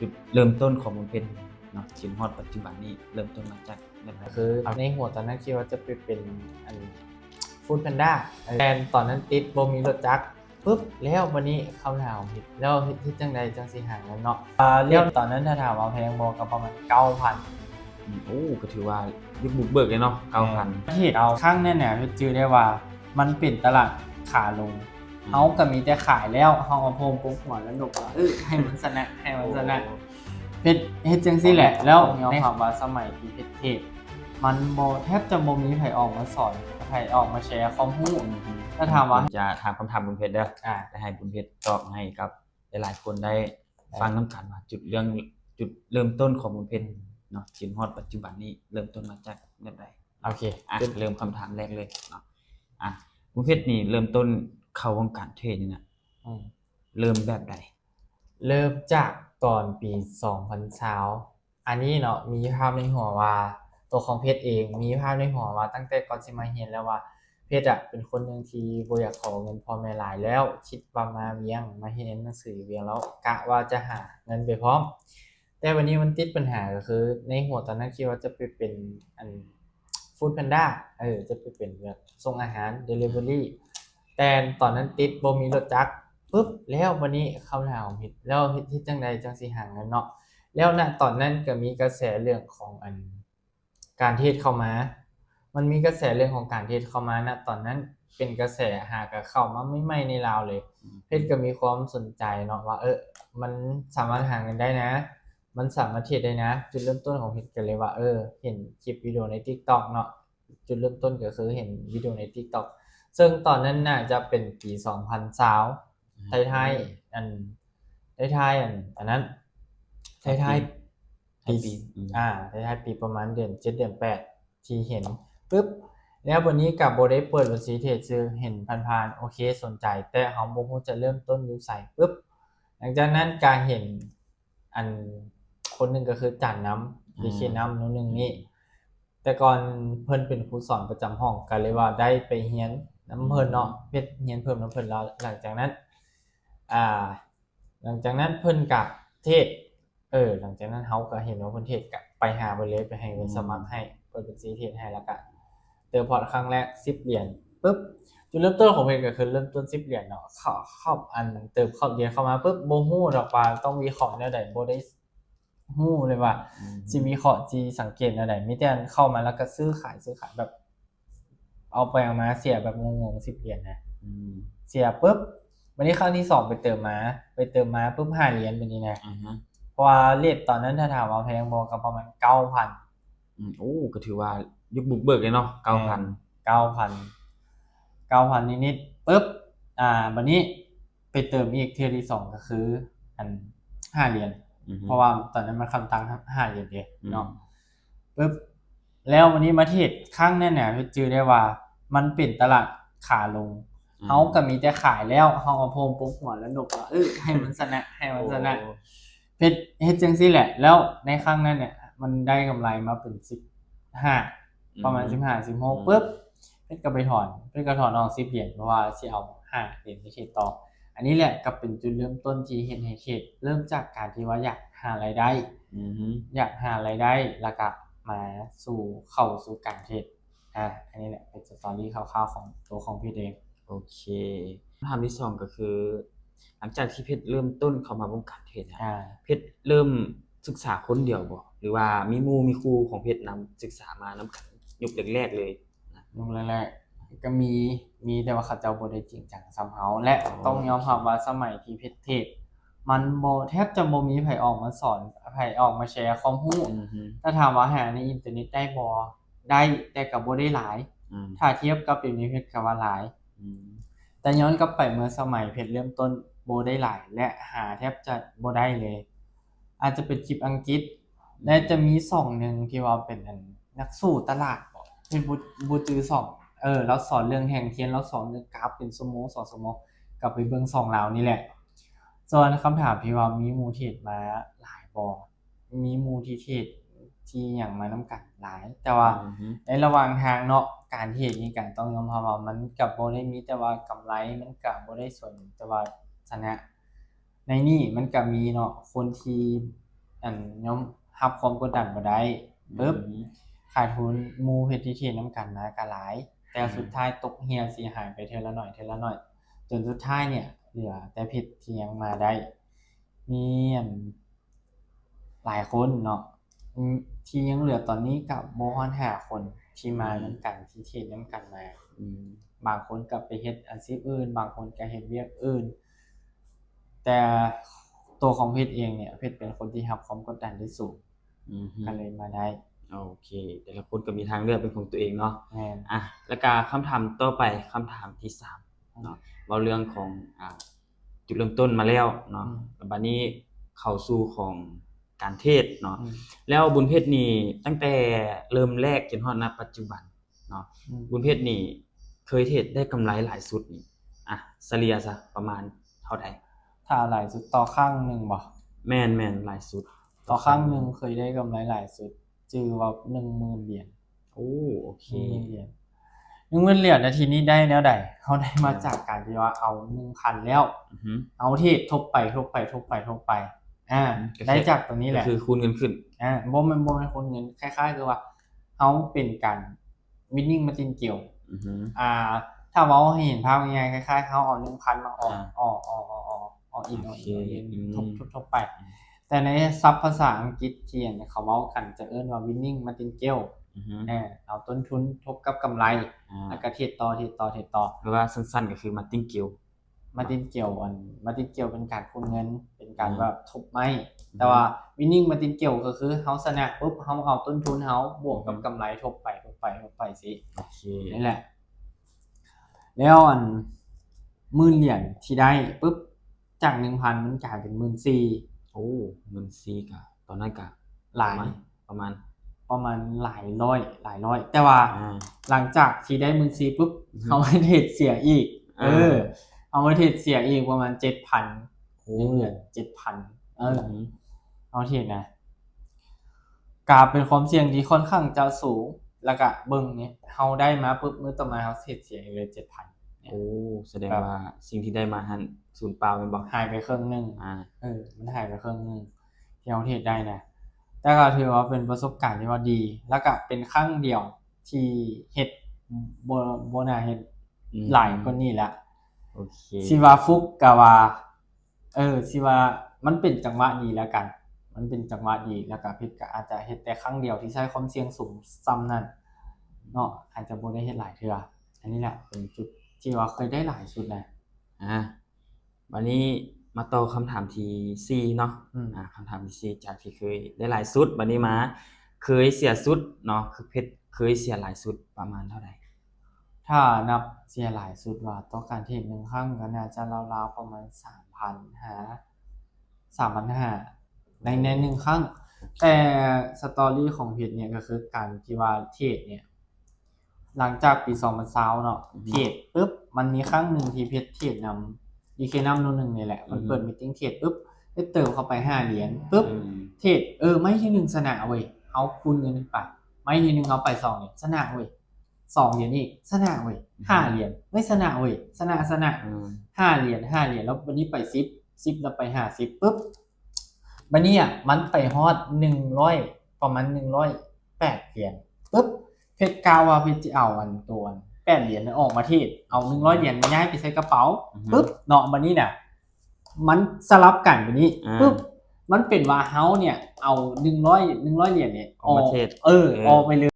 จุดเริ่มต้นของมันเป็นเนาะจนฮอดปัจจุบันนี้เริ่มต้นมาจากแบบไหนคือในหัวตอนนั้นคิดว่าจะไปเป็นอันฟู้ดแพนด้าแทนตอนนั้นติดบ่มีรถจักรปุ๊บแล้ววันนี้คำถามผิดแล้วเฮ็ดจังใดจังสิหาเงินเนาะเรียกตอนนั้นถ้าถามว่าแพงบ่ก็ประมาณ 9,000 โอ้ก็ถือว่ายุคบุกเบิกเลยเนาะ 9,000 ที่เอาครั้งนั้นเนี่ยจื่อได้ว่ามันเป็นตลาดขาลงเฮาก็มีแต่ขายแล้วเฮาเอาโพมปุ๊บหัวแล้วนกว่าให้มันชนะให้มันชนะเฮ็ดจังซี่แหละแล้วยอมรับว่าสมัยที่เทศมันบ่แทบจะบ่มีไผออกมาสอนไผออกมาแชร์ความรู้ถ้าถามว่าจะถามคำถามบุญเพชรเด้อจะให้บุญเพชรตอบให้กับหลายๆคนได้ฟังนำกันว่าจุดเริ่มต้นของบุญเพชรเนาะจนฮอดปัจจุบันนี้เริ่มต้นมาจากแบบใดโอเคเริ่มคำถามแรกเลยเนาะบุญเพชรนี่เริ่มต้นเข้าวงการเทรดนี่น่ะเริ่มแบบใดเริ่มจากตอนปี 2020อันนี้เนาะมีภาพในหัวว่าตัวของเพชรเองมีภาพในหัวว่าตั้งแต่ก่อนสิมาเรียนแล้วว่าเพชรเป็นคนหนึ่งที่บ่อยากขอเงินพ่อแม่หลายแล้วคิดว่ามาเวียงมาเรียนหนังสือเวียงแล้วกะว่าจะหาเงินไปพร้อมแต่วันนี้มันติดปัญหาก็คือในหัวตอนนั้นคิดว่าจะไปเป็นอันฟู้ดแพนด้าจะไปเป็นแบบส่งอาหารเดลิเวอรี่แต่ตอนนั้นติดบ่มีรถจักรปุ๊บแล้ววันนี้คำถามผิดแล้วเฮ็ดจังใดจังสิหาเงินเนาะแล้วณตอนนั้นก็มีกระแสเรื่องของการเทศเข้ามามันมีกระแสเรื่องของการเทศเข้ามาณตอนนั้นเป็นกระแสหาก็เข้ามาใหม่ๆในลาวเลยเพชรก็มีความสนใจเนาะว่ามันสามารถหาเงินได้นะมันสามารถเทรดได้นะจุดเริ่มต้นของเพชรก็เลยว่าเห็นคลิปวิดีโอใน TikTok เนาะจุดเริ่มต้นก็คือเห็นวิดีโอใน TikTok ซึ่งตอนนั้นน่าจะเป็นปี2020ท้ายๆอันนั้นท้ายๆปีท้ายๆปีประมาณเดือน7เดือน8ที่เห็นปึ๊บแล้ววันนี้ก็บ่ได้เปิดบัญชีเทรดซื่อเห็นผ่านๆโอเคสนใจแต่เฮาบ่ฮู้จะเริ่มต้นอยู่ไสปึ๊บหลังจากนั้นก็เห็นอันคนหนึงก็คือจันน้ำดีเคน้ำนู้นนึงนี่แต่ก่อนเพิ่นเป็นครูสอนประจำห้องก็เลยว่าได้ไปเรียนนำเพิ่นเนาะเฮ็ดเรียนเพิ่มนำเพิ่นแล้วหลังจากนั้นเพิ่นก็เทศหลังจากนั้นเฮาก็เห็นว่าเพิ่นเทศก็ไปหาเพิ่นเลยไปให้เพิ่นสมัครให้เปิดบัญชีเทศให้แล้วก็เติมพอร์ตครั้งแรก10เหรียญปึ๊บจุดเริ่มต้นของเพิ่นก็คือเริ่มต้น10เหรียญเนาะเข้าเติมเข้าเหรียญเข้ามาปึ๊บบ่ฮู้ดอกว่าต้องวิเคราะห์แนวใดบ่ได้ฮู้เลยว่าสิวิเคราะห์สิสังเกตแนวใดมีแต่เข้ามาแล้วก็ซื้อขายแบบเอาไปเอามาเสียแบบงงๆ10เหรียญนะเสียปึ๊บวันนี้ครั้งที่2ไปเติมมาปุ๊บ5เหรียญบัดนี้นะเพราะว่าเรตตอนนั้นถ้าถามว่าแพงบ่ก็ประมาณ 9,000 โอ้ก็ถือว่ายุคบุกเบิกเลยเนาะ 9,000 นิดๆปึ๊บบัดนี้ไปเติมอีกเทื่อที่2ก็คืออัน5เหรียญเพราะว่าตอนนั้นมันคำตังค์5เหรียญเด้เนาะปึ๊บแล้ววันนี้มาเทรดครั้งนั้นเนี่ยจื่อได้ว่ามันเป็นตลาดขาลงเฮาก็มีแต่ขายแล้วเฮาเอาโพมปุ๊บหัวแล้วนกว่าให้มันชนะให้มันชนะเฮ็ดจังซี่แหละแล้วในครั้งนั้นเนี่ยมันได้กำไรมาเป็น15ประมาณ15 16ปึ๊บเพชรก็ไปถอนออก10เหรียญเพราะว่าสิเอา5เหรียญไปเทรดต่ออันนี้แหละก็เป็นจุดเริ่มต้นที่เฮ็ดให้เทรดเริ่มจากการที่ว่าอยากหารายได้อยากหารายได้แล้วก็มาเข้าสู่การเทรดอันนี้แหละเป็นสตอรี่คร่าวๆของตัวของพี่เองโอเคคำถามที่2ก็คือหลังจากที่เพชรเริ่มต้นเข้ามาวงการเทรดเพชรเริ่มศึกษาคนเดียวบ่หรือว่ามีหมู่มีครูของเพชรนำศึกษามานำกันยุคแรกๆเลยยุคแรกๆก็มีแต่ว่าเขาเจ้าบ่ได้จริงจังส่ำเฮาและต้องยอมรับว่าสมัยที่เพชรเทรดมันบ่แทบจะบ่มีไผออกมาสอนไผออกมาแชร์ความรู้ถ้าถามว่าหาในอินเทอร์เน็ตได้บ่ได้แต่ก็บ่ได้หลายถ้าเทียบกับเดี๋ยวนี้เพชรก็ว่าหลายแต่ย้อนกลับไปเมื่อสมัยเพชรเริ่มต้นบ่ได้หลายและหาแทบจะบ่ได้เลยอาจจะเป็นคลิปอังกฤษและจะมีช่องนึงที่ว่าเป็นนักสู้ตลาดเป็นบ่จือช่องเราสอนเรื่องแห่งเทียนเราสอนเรื่องกราฟเป็นชั่วโมง2ชั่วโมงกลับไปเบิ่งช่องเรานี่แหละส่วนคำถามที่ว่ามีหมู่เทรดมาหลายบ่มีหมู่ที่เทรดที่หยังมานำกันหลายแต่ว่าในระหว่างทางเนาะการเทรดนี่ก็ต้องยอมรับว่ามันก็บ่ได้มีแต่ว่ากำไรมันก็บ่ได้ส่วนแต่ว่าชนะในนี้มันก็มีเนาะคนที่ ยอมรับความกดดันบ่ได้ปึ๊บขาดทุนหมู่เฮ็ดที่เทศนำกันมาก็หลายแต่สุดท้ายตกเหี่ยเสียหายไปเทื่อละน้อยเทื่อละน้อยจนสุดท้ายเนี่ยเหลือแต่เพชรที่ยังมาได้มีหลายคนเนาะที่ยังเหลือตอนนี้ก็บ่ฮอด5คนที่มานำกันที่เทศนำกันมาบางคนก็ไปเฮ็ดอาชีพอื่นบางคนก็เฮ็ดเวียกอื่นแต่ตัวของเพชรเองเนี่ยเพชรเป็นคนที่รับความกดดันที่สูงก็เลยมาได้โอเคแต่ละคนก็มีทางเลือกเป็นของตัวเองเนาะแม่นแล้วก็คำถามต่อไปคำถามที่3เนาะเว้าเรื่องของจุดเริ่มต้นมาแล้วเนาะแล้วบัดนี้เข้าสู่ของการเทศเนาะแล้วบุญเพชรนี่ตั้งแต่เริ่มแรกจนฮอดณปัจจุบันเนาะบุญเพชรนี่เคยเทศได้กำไรหลายสุดนี่เฉลี่ยซะประมาณเท่าใดถ้าหลายสุดต่อครั้งนึงบ่แม่นๆหลายสุดต่อครั้งนึงเคยได้กำไรหลายสุดชื่อว่า 10,000 เหรียญโอเค10,000 เหรียญ 10,000 เหรียญนาทีนี้ได้แนวใดเฮาได้มาจากการที่ว่าเอา 1,000 แล้วเอาเทศทบไปได้จากตรงนี้แหละคือคูณเงินขึ้นบ่แม่นคูณเงินคล้ายๆคือว่าเฮาเป็นการ winning margin เกี่ยวถ้าเว้าให้เห็นภาพง่ายๆคล้ายๆเฮาเอา 1,000 มาออกอีกทบไปแต่ในศัพท์ภาษาอังกฤษที่เขาเว้ากันจะเอิ้นว่า winning margin เกี่ยวเอาต้นทุนทบกับกำไรแล้วก็เทรดต่อหรือว่าสั้นๆก็คือ margin เกี่ยวmargin เกี่ยวmargin เกี่ยวเป็นการคูณเงินเป็นการว่าทบไม้แต่ว่า winning margin เกี่ยวก็คือเฮาชนะปุ๊บเฮาเอาต้นทุนเฮาบวกกับกำไรทบไปสิโอเคนั่นแหละแล้ว10,000 เหรียญที่ได้ปุ๊บจาก 1,000 มันกลายเป็น 14,000 14,000ก็ตอนนั้นก็หลายประมาณหลายร้อยแต่ว่าหลังจากที่ได้ 14,000 ปุ๊บเฮาเทรดเสียอีกเอามาเทรดเสียอีกประมาณ 7,000 เหรียญ 7,000 เอาเทรดนะกลายเป็นความเสี่ยงที่ค่อนข้างจะสูงแล้วก็เบิ่งนี่เฮาได้มาปุ๊บมื้อต่อมาเฮาเทรดเสียอีกเลย 7,000 แสดงว่าสิ่งที่ได้มาหั้นสูญเปล่าแม่นบ่หายไปครึ่งนึงมันหายไปครึ่งนึงที่เฮาเทรดได้นะแต่ก็ถือว่าเป็นประสบการณ์ที่ว่าดีแล้วก็เป็นครั้งเดียวที่เฮ็ดบ่น่าเฮ็ดหลายกว่านี้แล้วโอเคสิว่าฟุกก็ว่าสิว่ามันเป็นจังหวะดีแล้วกันมันเป็นจังหวะดีแล้วก็เพชรก็อาจจะเฮ็ดแต่ครั้งเดียวที่ใช้ความเสี่ยงสูงซ้ำนั้นเนาะอาจจะบ่ได้เฮ็ดหลายเทื่ออันนี้แหละเป็นจุดที่ว่าเคยได้หลายสุดนะวันนี้มาต่อคำถามที่4เนาะคำถามที่4จากที่เคยได้หลายสุดบัดนี้มาเคยเสียสุดเนาะคือเพชรเคยเสียหลายสุดประมาณเท่าใดถ้านับเสียหลายสุดว่าต่อการเทรด1ครั้งก็น่าจะราวๆประมาณ 3,500 ใน1ครั้งแต่สตอรี่ของเพชรเนี่ยก็คือการที่ว่าเทรดเนี่ยหลังจากปี2020เนาะเทรดปึ๊บมันมีครั้งนึงที่เพชรเทรดนำ DK นำโน1นี่แหละมันเปิดมีตติ้งเทรดปึ๊บได้เติมเข้าไป5เหรียญปึ๊บเทรดไม่ที่1ชนะเว้ยเอาคูณเงินไปไม่ที่1เอาไป2เหรียญชนะเว้ย2เหรียญอีกชนะเว้ย5เหรียญไม่ชนะเว้ยชนะ5เหรียญแล้ววันนี้ไป10แล้วไป50ปึ๊บบัดนี้มันไปฮอด100ประมาณ108เหรียญปึ๊บเพชรกล่าวว่าเพชรสิเอาตัว8เหรียญนั้นออกมาเทรดเอา100เหรียญย้ายไปใส่กระเป๋าปึ๊บเนาะบัดนี้น่ะมันสลับกันบัดนี้ปึ๊บมันเป็นว่าเฮาเนี่ยเอา100เหรียญเนี่ยออกมาเทรดออกไปเลย